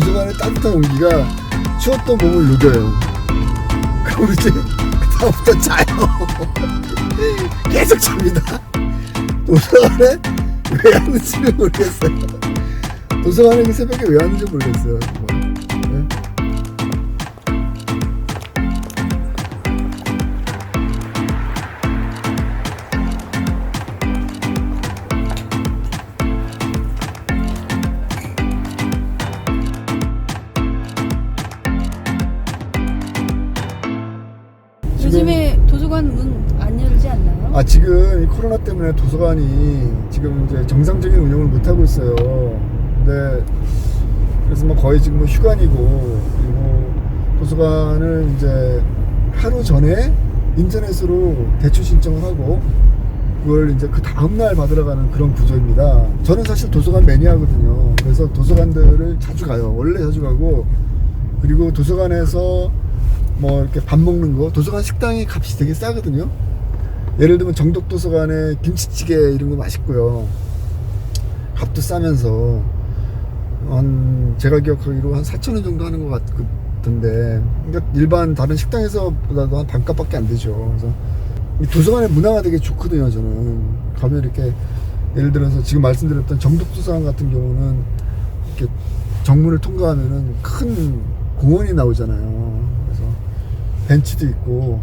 도서관의 따뜻한 온기가 추웠던 몸을 녹여요. 그럼 이제 그다음부터 자요. 계속 잡니다. 도서관에 왜 하는지를 모르겠어요. 도서관에 그 새벽에 왜 하는지 모르겠어요. 네? 요즘에 도서관 문 안 열지 않나요? 지금 이 코로나 때문에 도서관이 지금 이제 정상적인 운영을 못 하고 있어요. 근데 그래서 뭐 거의 지금 뭐 휴관이고, 그리고 도서관을 이제 하루 전에 인터넷으로 대출 신청을 하고 그걸 이제 그 다음날 받으러 가는 그런 구조입니다. 저는 사실 도서관 매니아거든요. 그래서 도서관들을 자주 가요. 원래 자주 가고, 그리고 도서관에서 뭐 이렇게 밥 먹는 거, 도서관 식당이 값이 되게 싸거든요. 예를 들면 정독도서관에 김치찌개 이런 거 맛있고요. 값도 싸면서 제가 기억하기로 한 4,000원 정도 하는 것 같던데, 그러니까 일반 다른 식당에서보다도 한 반값밖에 안 되죠. 그래서 이 도서관의 문화가 되게 좋거든요. 저는 가면 이렇게, 예를 들어서 지금 말씀드렸던 정독도서관 같은 경우는 이렇게 정문을 통과하면은 큰 공원이 나오잖아요. 그래서 벤치도 있고,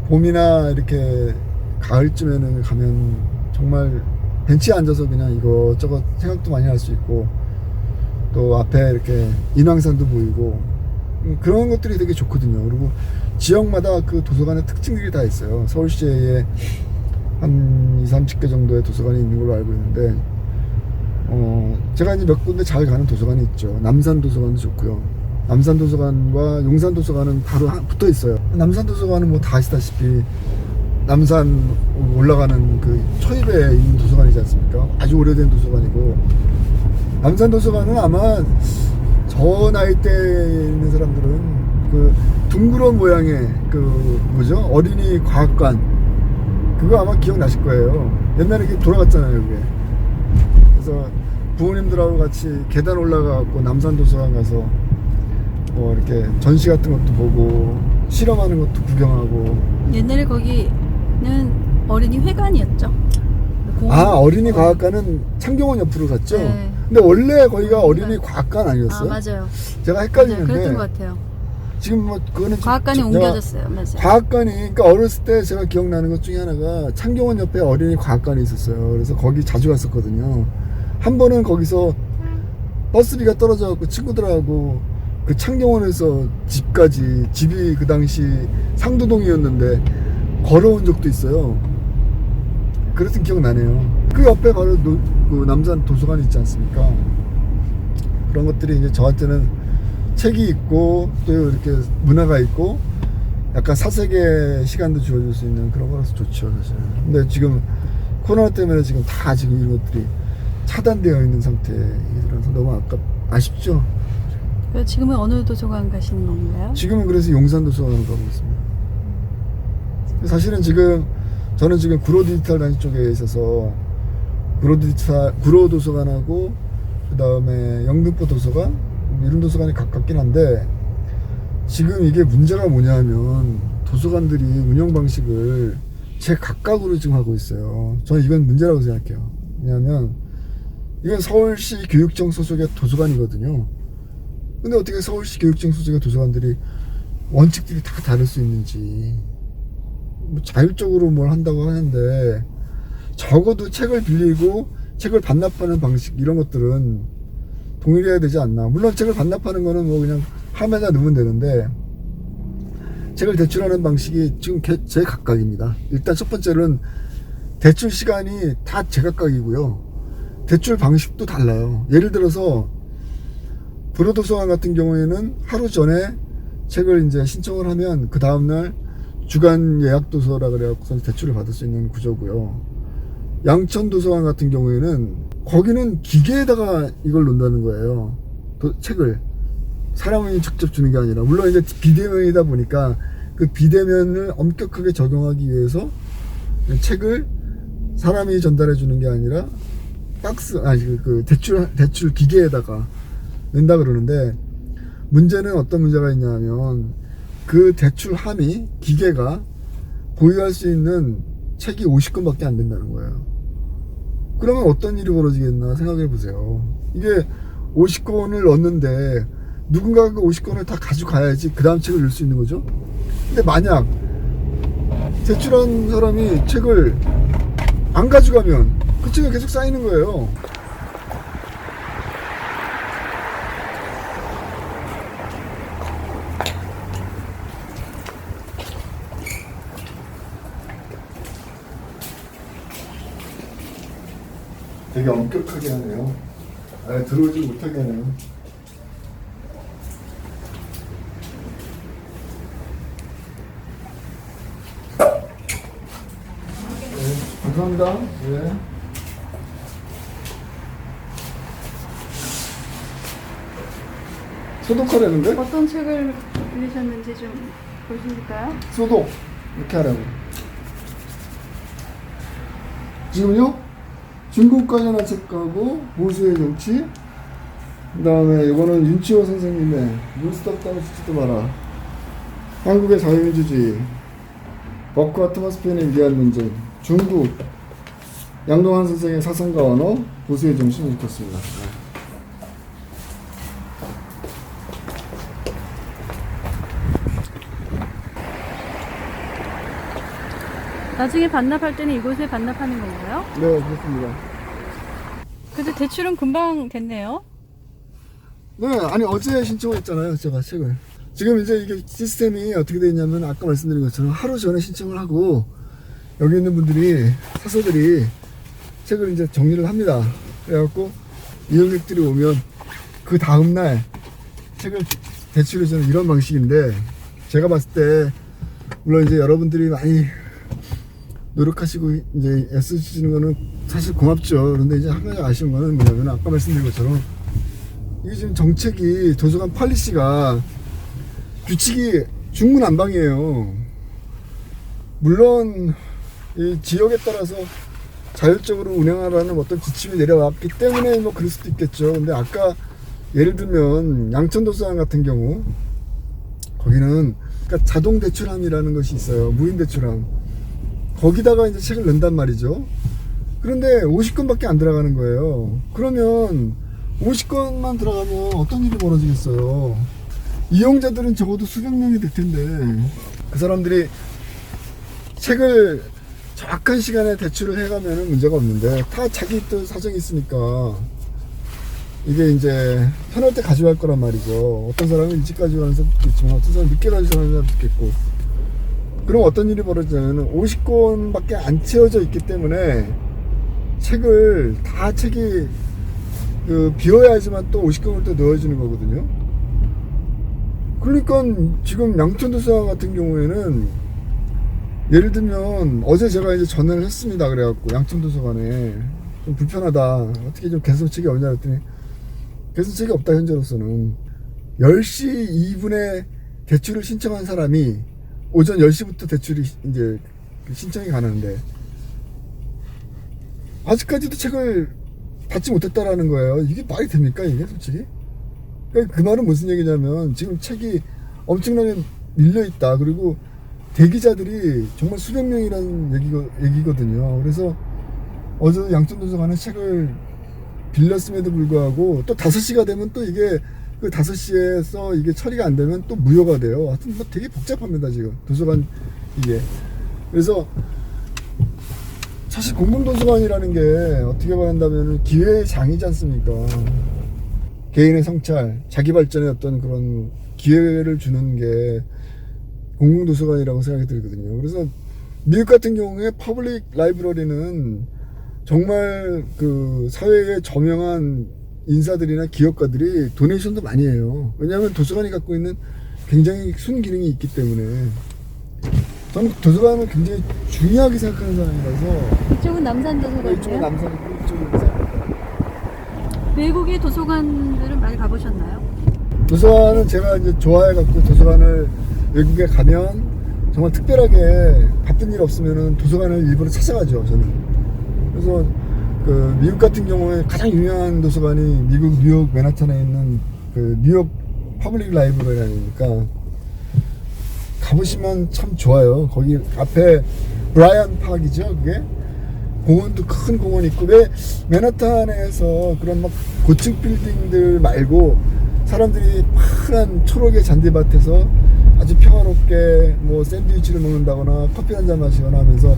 봄이나 이렇게 가을쯤에는 가면 정말 벤치에 앉아서 그냥 이것저것 생각도 많이 할 수 있고, 또 앞에 이렇게 인왕산도 보이고, 그런 것들이 되게 좋거든요. 그리고 지역마다 그 도서관의 특징들이 다 있어요. 서울시에 한 20-30개 정도의 도서관이 있는 걸로 알고 있는데, 제가 이제 몇 군데 잘 가는 도서관이 있죠. 남산도서관도 좋고요. 남산도서관과 용산도서관은 바로 붙어 있어요. 남산도서관은 뭐 다 아시다시피 남산 올라가는 그 초입에 있는 도서관이지 않습니까? 아주 오래된 도서관이고, 남산도서관은 아마 저 나이대에 있는 사람들은 그 둥그런 모양의 그 뭐죠? 어린이 과학관, 그거 아마 기억나실 거예요. 옛날에 이게 돌아갔잖아요, 그게. 그래서 부모님들하고 같이 계단 올라가갖고 남산도서관 가서 뭐 이렇게 전시 같은 것도 보고, 실험하는 것도 구경하고. 옛날에 거기는 어린이 회관이었죠. 어린이 과학관은 창경원 옆으로 갔죠? 네. 근데 원래 거기가 어린이 과학관 아니었어요? 맞아요. 제가 맞아요. 헷갈리는데. 그랬던 것 같아요. 지금 뭐 그거는 과학관이 옮겨졌어요. 맞아요. 과학관이, 그러니까 어렸을 때 제가 기억나는 것 중에 하나가 창경원 옆에 어린이 과학관이 있었어요. 그래서 거기 자주 갔었거든요. 한 번은 거기서 버스비가 떨어져 갖고 친구들하고 그 창경원에서 집까지, 집이 그 당시 상도동이었는데 걸어온 적도 있어요. 그랬던 기억 나네요. 그 옆에 바로 그 남산 도서관이 있지 않습니까? 그런 것들이 이제 저한테는 책이 있고, 또 이렇게 문화가 있고, 약간 사색의 시간도 주어줄 수 있는 그런 거라서 좋죠, 사실. 근데 지금 코로나 때문에 지금 다 지금 이런 것들이 차단되어 있는 상태라서 너무 아쉽죠. 그래서 지금은 어느 도서관 가시는 건가요? 지금은 그래서 용산도서관으로 가고 있습니다. 사실은 지금 저는 지금 구로디지털 단지 쪽에 있어서 구로도서관하고 그 다음에 영등포 도서관, 이런 도서관이 가깝긴 한데, 지금 이게 문제가 뭐냐면 도서관들이 운영 방식을 제각각으로 지금 하고 있어요. 저는 이건 문제라고 생각해요. 왜냐하면 이건 서울시 교육청 소속의 도서관이거든요. 근데 어떻게 서울시 교육청 소속의 도서관들이 원칙들이 다 다를 수 있는지, 뭐 자율적으로 뭘 한다고 하는데, 적어도 책을 빌리고 책을 반납하는 방식, 이런 것들은 동일해야 되지 않나. 물론 책을 반납하는 거는 뭐 그냥 함에다 넣으면 되는데, 책을 대출하는 방식이 지금 제각각입니다. 일단 첫 번째는 대출 시간이 다 제각각이고요. 대출 방식도 달라요. 예를 들어서 구로도서관 같은 경우에는 하루 전에 책을 이제 신청을 하면 그 다음날 주간 예약 도서라 그래갖고 대출을 받을 수 있는 구조고요. 양천도서관 같은 경우에는 거기는 기계에다가 이걸 놓는다는 거예요. 책을 사람이 직접 주는 게 아니라, 물론 이제 비대면이다 보니까 그 비대면을 엄격하게 적용하기 위해서 책을 사람이 전달해 주는 게 아니라 박스, 그 대출 기계에다가 낸다 그러는데, 문제는 어떤 문제가 있냐면 그 대출 함의 기계가 보유할 수 있는 책이 50권밖에 안 된다는 거예요. 그러면 어떤 일이 벌어지겠나 생각해 보세요. 이게 50권을 넣었는데 누군가가 그 50권을 다 가져가야지 그 다음 책을 넣을 수 있는 거죠. 근데 만약 대출한 사람이 책을 안 가져가면 그 책이 계속 쌓이는 거예요. 되게 엄격하게 하네요. 들어오지 못하게 하네요. 네, 감사합니다. 네. 소독하려는데? 어떤 책을 빌리셨는지 좀 보실까요? 소독 이렇게 하라고. 지금요? 중국 관련한 책하고 보수의 정치, 그 다음에 이거는 윤치호 선생님의 눈스톱 땅을 수치도 마라, 한국의 자유민주주의, 버크와 토마스 페인의 위대한 논쟁, 중국 양동환 선생의 사상과 언어, 보수의 정신을 읽었습니다. 나중에 반납할 때는 이곳에 반납하는 건가요? 네, 그렇습니다. 근데 대출은 금방 됐네요. 네, 아니 어제 신청했잖아요, 제가 책을. 지금 이제 이게 시스템이 어떻게 되어 있냐면 아까 말씀드린 것처럼 하루 전에 신청을 하고 여기 있는 분들이, 사서들이 책을 이제 정리를 합니다. 그래갖고 이용객들이 오면 그 다음날 책을 대출해주는 이런 방식인데, 제가 봤을 때 물론 이제 여러분들이 많이 노력하시고 이제 애쓰시는 거는 사실 고맙죠. 그런데 이제 한 가지 아쉬운 거는 뭐냐면 아까 말씀드린 것처럼 이게 지금 정책이, 도서관 팔리시가 규칙이 중구난방이에요. 물론 이 지역에 따라서 자율적으로 운영하라는 어떤 지침이 내려왔기 때문에 뭐 그럴 수도 있겠죠. 근데 아까 예를 들면 양천도서관 같은 경우 거기는 그러니까 자동 대출함이라는 것이 있어요. 무인 대출함. 거기다가 이제 책을 넣는단 말이죠. 그런데 50권밖에 안 들어가는 거예요. 그러면 50권만 들어가면 어떤 일이 벌어지겠어요. 이용자들은 적어도 수백 명이 될 텐데 그 사람들이 책을 정확한 시간에 대출을 해가면 문제가 없는데 다 자기 또 사정이 있으니까 이게 이제 편할 때 가져갈 거란 말이죠. 어떤 사람은 일찍 가져가는 사람도 있겠지만 어떤 사람은 늦게 가져가는 사람도 있겠고. 그럼 어떤 일이 벌어지냐면 50권밖에 안 채워져 있기 때문에 책을 다 책이 비워야지만 또 50권을 또 넣어주는 거거든요. 그러니까 지금 양천도서관 같은 경우에는 예를 들면 어제 제가 이제 전화를 했습니다. 그래갖고 양천도서관에 좀 불편하다, 어떻게 좀 개선책이 없냐 했더니 개선책이 없다. 현재로서는 10시 2분에 대출을 신청한 사람이 오전 10시부터 대출이 이제 신청이 가능한데 아직까지도 책을 받지 못했다라는 거예요. 이게 말이 됩니까 이게 솔직히? 그러니까 그 말은 무슨 얘기냐면 지금 책이 엄청나게 밀려있다. 그리고 대기자들이 정말 수백 명이라는 얘기거든요. 그래서 어제 양천도서관에 책을 빌렸음에도 불구하고 또 5시가 되면 또 이게 그 5시에서 이게 처리가 안 되면 또 무효가 돼요. 하여튼 뭐 되게 복잡합니다 지금 도서관 이게. 그래서 사실 공공도서관이라는 게 어떻게 말한다면 기회의 장이지 않습니까? 개인의 성찰, 자기 발전의 어떤 그런 기회를 주는 게 공공도서관이라고 생각이 들거든요. 그래서 미국 같은 경우에 퍼블릭 라이브러리는 정말 그 사회의 저명한 인사들이나 기업가들이 도네이션도 많이 해요. 왜냐하면 도서관이 갖고 있는 굉장히 순기능이 있기 때문에. 저는 도서관을 굉장히 중요하게 생각하는 사람이라서. 이쪽은 남산도서관이에요? 이쪽은 남산이고 이쪽은 남산. 외국의 도서관들은 많이 가보셨나요? 도서관은 제가 이제 좋아해갖고 도서관을 외국에 가면 정말 특별하게 바쁜 일 없으면은 도서관을 일부러 찾아가죠 저는. 그래서 그 미국 같은 경우에 가장 유명한 도서관이 미국 뉴욕 맨하탄에 있는 그 뉴욕 퍼블릭 라이브러리니까 가보시면 참 좋아요. 거기 앞에 브라이언 파크이죠. 그게 공원도 큰 공원 있고, 왜 맨하탄에서 그런 막 고층 빌딩들 말고 사람들이 파란 초록의 잔디밭에서 아주 평화롭게 뭐 샌드위치를 먹는다거나 커피 한잔 마시거나 하면서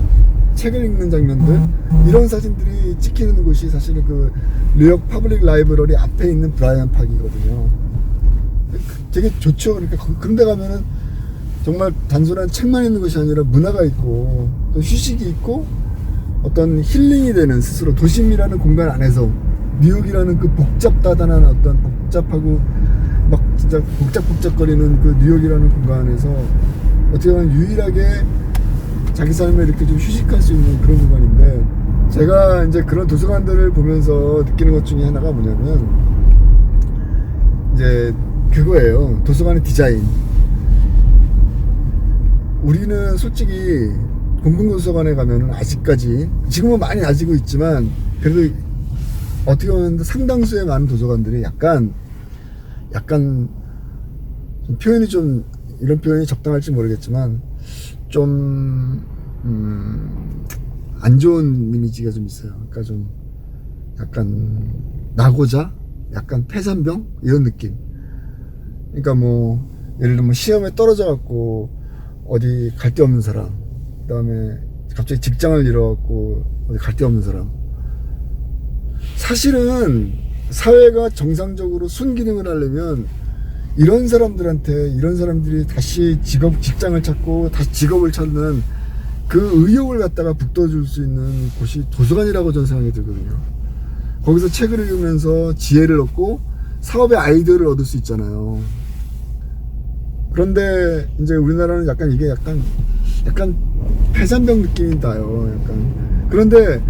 책을 읽는 장면들, 이런 사진들이 찍히는 곳이 사실은 그 뉴욕 퍼블릭 라이브러리 앞에 있는 브라이언 파크이거든요. 되게 좋죠. 그러니까 그런 데 가면은 정말 단순한 책만 있는 것이 아니라 문화가 있고 또 휴식이 있고 어떤 힐링이 되는, 스스로 도심이라는 공간 안에서 뉴욕이라는 그 복잡다단한 어떤 복잡하고 막 진짜 복잡복잡거리는 그 뉴욕이라는 공간에서 어떻게 보면 유일하게 자기 삶에 이렇게 좀 휴식할 수 있는 그런 공간인데, 제가 이제 그런 도서관들을 보면서 느끼는 것 중에 하나가 뭐냐면 이제 그거예요. 도서관의 디자인. 우리는 솔직히 공공도서관에 가면은 아직까지, 지금은 많이 나아지고 있지만 그래도 어떻게 보면 상당수의 많은 도서관들이 약간 좀 표현이 좀, 이런 표현이 적당할지 모르겠지만 좀 안 좋은 이미지가 좀 있어요. 그러니까 좀 약간 나고자, 약간 폐산병 이런 느낌. 그러니까 뭐 예를 들면 시험에 떨어져 갖고 어디 갈 데 없는 사람, 그 다음에 갑자기 직장을 잃어갖고 어디 갈 데 없는 사람. 사실은 사회가 정상적으로 순기능을 하려면 이런 사람들이 다시 직장을 찾고 다시 직업을 찾는 그 의욕을 갖다가 북돋을 수 있는 곳이 도서관이라고 저는 생각이 들거든요. 거기서 책을 읽으면서 지혜를 얻고 사업의 아이디어를 얻을 수 있잖아요. 그런데 이제 우리나라는 약간 이게 약간 폐산병 느낌이 나요. 약간. 그런데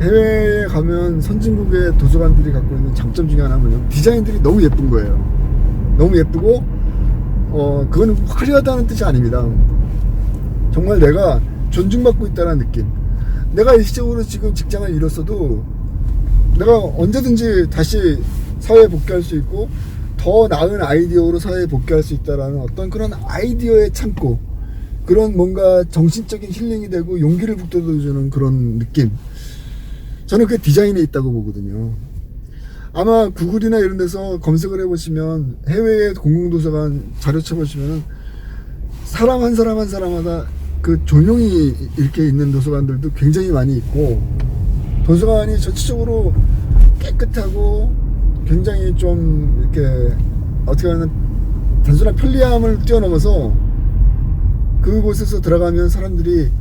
해외에 가면 선진국의 도서관들이 갖고 있는 장점 중에 하나는 뭐냐면 디자인들이 너무 예쁜 거예요. 너무 예쁘고 그건 화려하다는 뜻이 아닙니다. 정말 내가 존중받고 있다는 느낌. 내가 일시적으로 지금 직장을 잃었어도 내가 언제든지 다시 사회에 복귀할 수 있고 더 나은 아이디어로 사회에 복귀할 수 있다라는 어떤 그런 아이디어의 창고, 그런 뭔가 정신적인 힐링이 되고 용기를 북돋아주는 그런 느낌, 저는 그게 디자인에 있다고 보거든요. 아마 구글이나 이런 데서 검색을 해보시면 해외의 공공도서관 자료 쳐보시면 사람 한 사람마다 그 조명이 이렇게 있는 도서관들도 굉장히 많이 있고, 도서관이 전체적으로 깨끗하고 굉장히 좀 이렇게 어떻게 보면 단순한 편리함을 뛰어넘어서 그곳에서 들어가면 사람들이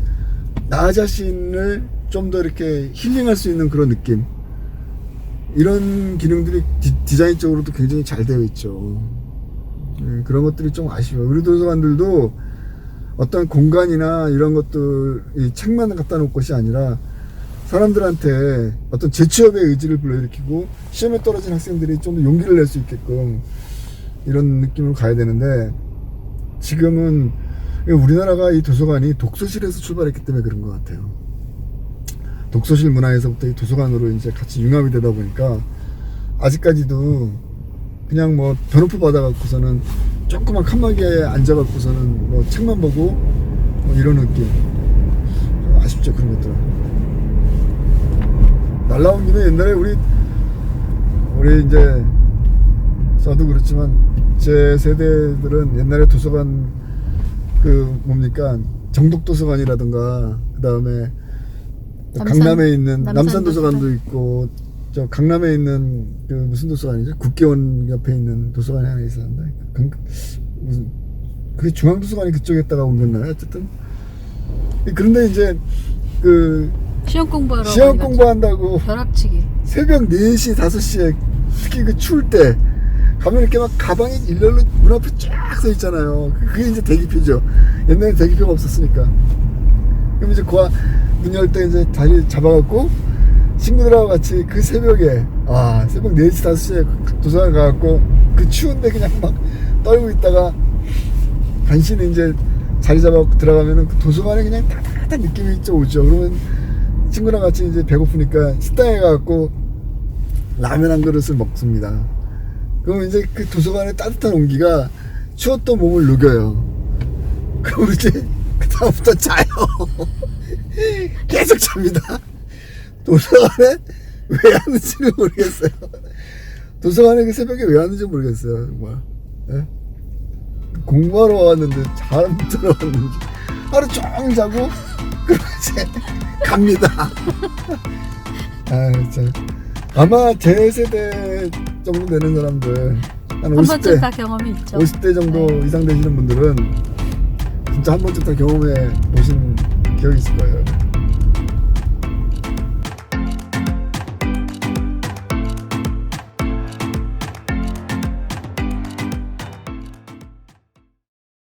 나 자신을 좀 더 이렇게 힐링할 수 있는 그런 느낌, 이런 기능들이 디자인적으로도 굉장히 잘 되어 있죠. 그런 것들이 좀 아쉬워요. 우리 도서관들도 어떤 공간이나 이런 것들, 이 책만 갖다 놓을 것이 아니라 사람들한테 어떤 재취업의 의지를 불러일으키고 시험에 떨어진 학생들이 좀 더 용기를 낼 수 있게끔 이런 느낌으로 가야 되는데, 지금은 우리나라가 이 도서관이 독서실에서 출발했기 때문에 그런 것 같아요. 독서실 문화에서부터 이 도서관으로 이제 같이 융합이 되다 보니까 아직까지도 그냥 뭐 변호프 받아갖고서는 조그만 칸막이에 앉아갖고서는 뭐 책만 보고 뭐 이런 느낌. 좀 아쉽죠, 그런 것들은. 날라온 김에 옛날에 우리 이제 저도 그렇지만 제 세대들은 옛날에 도서관 그 뭡니까 정독도서관이라든가 그 다음에 강남에 있는 남산도서관도 있고, 저 강남에 있는 그 무슨 도서관이죠? 국회의원 옆에 있는 도서관이 하나 있었는데 무슨 그게 중앙도서관이 그쪽에 있다가 옮겼나요? 어쨌든 그런데 이제 그 시험 공부하러 시험 공부한다고 벼락치기 새벽 4시 5시에 특히 그 추울 때 가면 이렇게 막 가방이 일렬로 문 앞에 쫙 서 있잖아요. 그게 이제 대기표죠. 옛날에 대기표가 없었으니까. 그럼 이제 문 열 때 이제 다리 잡아갖고 친구들하고 같이 그 새벽에 새벽 4시 5시에 도서관 가갖고 그 추운데 그냥 막 떨고 있다가 간신히 이제 자리 잡아갖고 들어가면은 그 도서관에 그냥 따뜻한 느낌이 좀 오죠. 그러면 친구랑 같이 이제 배고프니까 식당에 가갖고 라면 한 그릇을 먹습니다. 그럼 이제 그 도서관의 따뜻한 온기가 추웠던 몸을 녹여요. 그럼 이제 그다음부터 자요. 계속 잡니다. 도서관에 왜 하는지는 모르겠어요. 도서관에 그 새벽에 왜 하는지 모르겠어요. 정말. 예? 공부하러 왔는데 잘 못 들어왔는지 하루 종일 자고 그리고 이제 갑니다. 아, 진짜. 아마 제 세대 정도 되는 사람들 한 한 번쯤 50대 다 경험이 있죠. 50대 정도 네. 이상 되시는 분들은 진짜 한 번쯤 다 경험해 보신 기억이 있을 거예요.